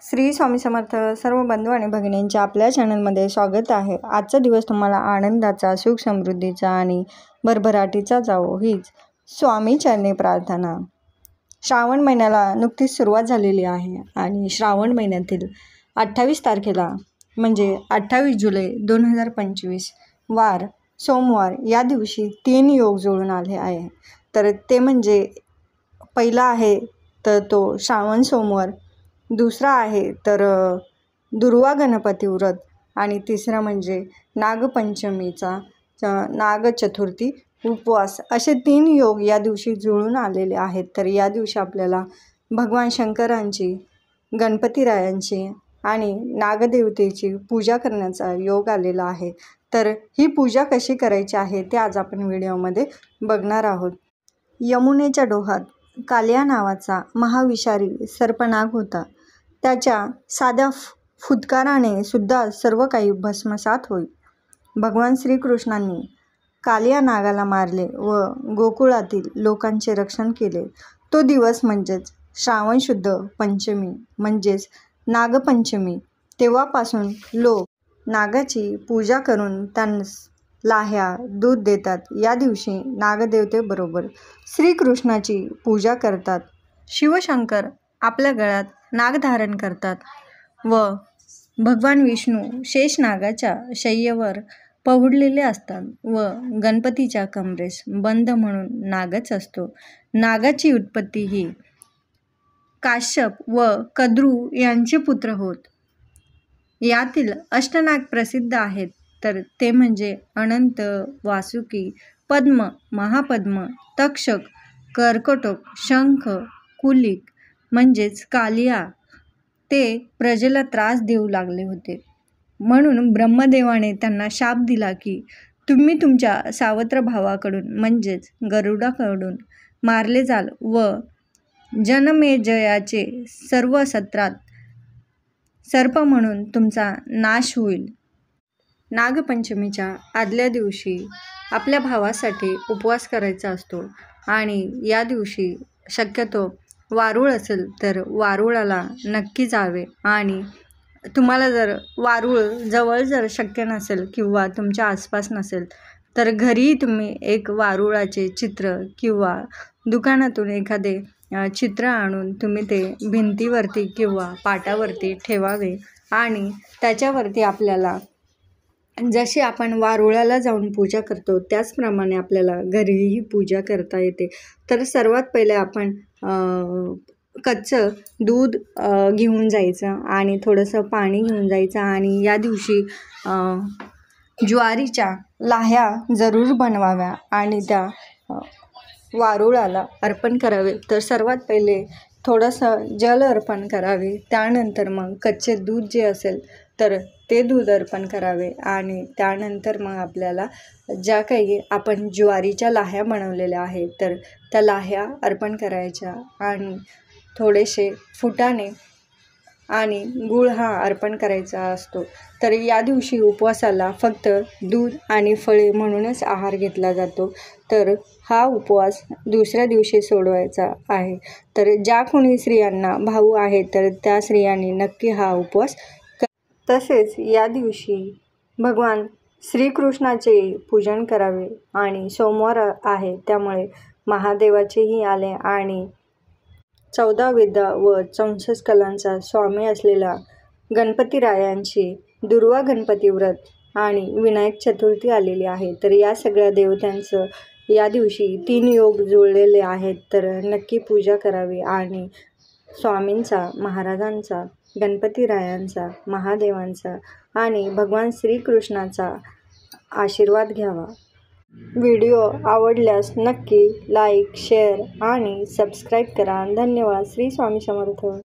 श्री स्वामी समर्थ. सर्व बंधू आणि भगिनींच्या आपल्या चॅनलमध्ये स्वागत आहे. आजचा दिवस तुम्हाला आनंदाचा, सुख समृद्धीचा आणि भरभराटीचा जावो हीच स्वामी चरणी प्रार्थना. श्रावण महिन्याला नुकतीच सुरुवात झालेली आहे आणि श्रावण महिन्यातील 28 तारखेला म्हणजे 28 जुलै 2025 वार सोमवार या दिवशी 3 योग जुळून आले आहे. तर ते म्हणजे पहिला आहे तर तो श्रावण सोमवार, दुसरा आहे तर दुर्वा गणपती व्रत आणि तिसरा म्हणजे नागपंचमीचा नागचतुर्थी उपवास. असे 3 योग या दिवशी जुळून आलेले आहेत. तर या दिवशी आपल्याला भगवान शंकरांची, गणपतीरायांची आणि नागदेवतेची पूजा करण्याचा योग आलेला आहे. तर ही पूजा कशी करायची आहे ते आज आपण व्हिडिओमध्ये बघणार आहोत. यमुनेच्या डोहात कालिया नावाचा महाविषारी सर्पनाग होता. त्याच्या साध्या फुत्काराने सुद्धा सर्व काही भस्मसात होई. भगवान श्रीकृष्णांनी कालिया नागाला मारले व गोकुळातील लोकांचे रक्षण केले. तो दिवस म्हणजेच श्रावण शुद्ध पंचमी म्हणजेच नागपंचमी. तेव्हापासून लोक नागाची पूजा करून त्यांना लाह्या, दूध देतात. या दिवशी नागदेवतेबरोबर श्रीकृष्णाची पूजा करतात. शिवशंकर आपल्या गळ्यात नाग धारण करतात व भगवान विष्णू शेषनागाच्या शय्येवर पहुडलेले असतात व गणपतीच्या कमरेस बंद म्हणून नागच असतो. नागाची उत्पत्ती ही काश्यप व कद्रू यांचे पुत्र होत. यातील अष्टनाग प्रसिद्ध आहेत तर ते म्हणजे अनंत, वासुकी, पद्म, महापद्म, तक्षक, कर्कटक, शंख, कुलिक म्हणजेच कालिया. ते प्रजेला त्रास देऊ लागले होते. म्हणून ब्रह्मदेवाने त्यांना शाप दिला की तुम्ही तुमच्या सावत्र भावाकडून म्हणजेच गरुडाकडून मारले जाल व जनमेजयाचे सर्व सत्रात सर्प म्हणून तुमचा नाश होईल. नागपंचमीच्या आदल्या दिवशी आपल्या भावासाठी उपवास करायचा असतो आणि या दिवशी शक्यतो वारूळ असेल तर वारुळाला नक्की जावे. आणि तुम्हाला जर वारूळ जवळ जर शक्य नसेल किंवा तुमच्या आसपास नसेल तर घरी तुम्ही एक वारुळाचे चित्र किंवा दुकानातून एखादे चित्र आणून तुम्ही ते भिंतीवरती किंवा पाटावरती ठेवावे आणि त्याच्यावरती आपल्याला जशी आपण वारुळाला जाऊन पूजा करतो त्याचप्रमाणे आपल्याला घरीही पूजा करता येते. तर सर्वात पहिले आपण कच्चं दूध घेऊन जायचं आणि थोडंसं पाणी घेऊन जायचं आणि या दिवशी ज्वारीच्या लाह्या जरूर बनवाव्या आणि त्या वारुळाला अर्पण करावे. तर सर्वात पहिले थोडंसं जल अर्पण करावे. त्यानंतर मग कच्चे दूध जे असेल तर ते दूध अर्पण करावे आणि त्यानंतर मग आपल्याला ज्या काही आपण ज्वारीच्या लाह्या बनवलेल्या आहेत तर त्या लाह्या अर्पण करायच्या आणि थोडेसे फुटाणे आणि गूळ हा अर्पण करायचा असतो. तर या दिवशी उपवासाला फक्त दूध आणि फळे म्हणूनच आहार घेतला जातो. तर हा उपवास दुसऱ्या दिवशी सोडवायचा आहे. तर ज्या कोणी स्त्रियांना भाऊ आहेत तर त्या स्त्रियांनी नक्की हा उपवास तसेच या दिवशी भगवान श्रीकृष्णाचे पूजन करावे. आणि सोमवार आहे त्यामुळे महादेवाचेही आले आणि 14 विद्या व 64 कलांचा स्वामी असलेला गणपतीरायांची दुर्वा गणपती व्रत आणि विनायक चतुर्थी आलेली आहे. तर या सगळ्या देवतांचं या दिवशी 3 योग जुळलेले आहेत. तर नक्की पूजा करावी आणि स्वामींचा, महाराजांचा, गणपतीरायांचा, महादेवांचा आणि भगवान श्रीकृष्णाचा आशीर्वाद घ्यावा. व्हिडिओ आवडल्यास नक्की लाईक, शेअर आणि सबस्क्राईब करा. धन्यवाद. श्री स्वामी समर्थ.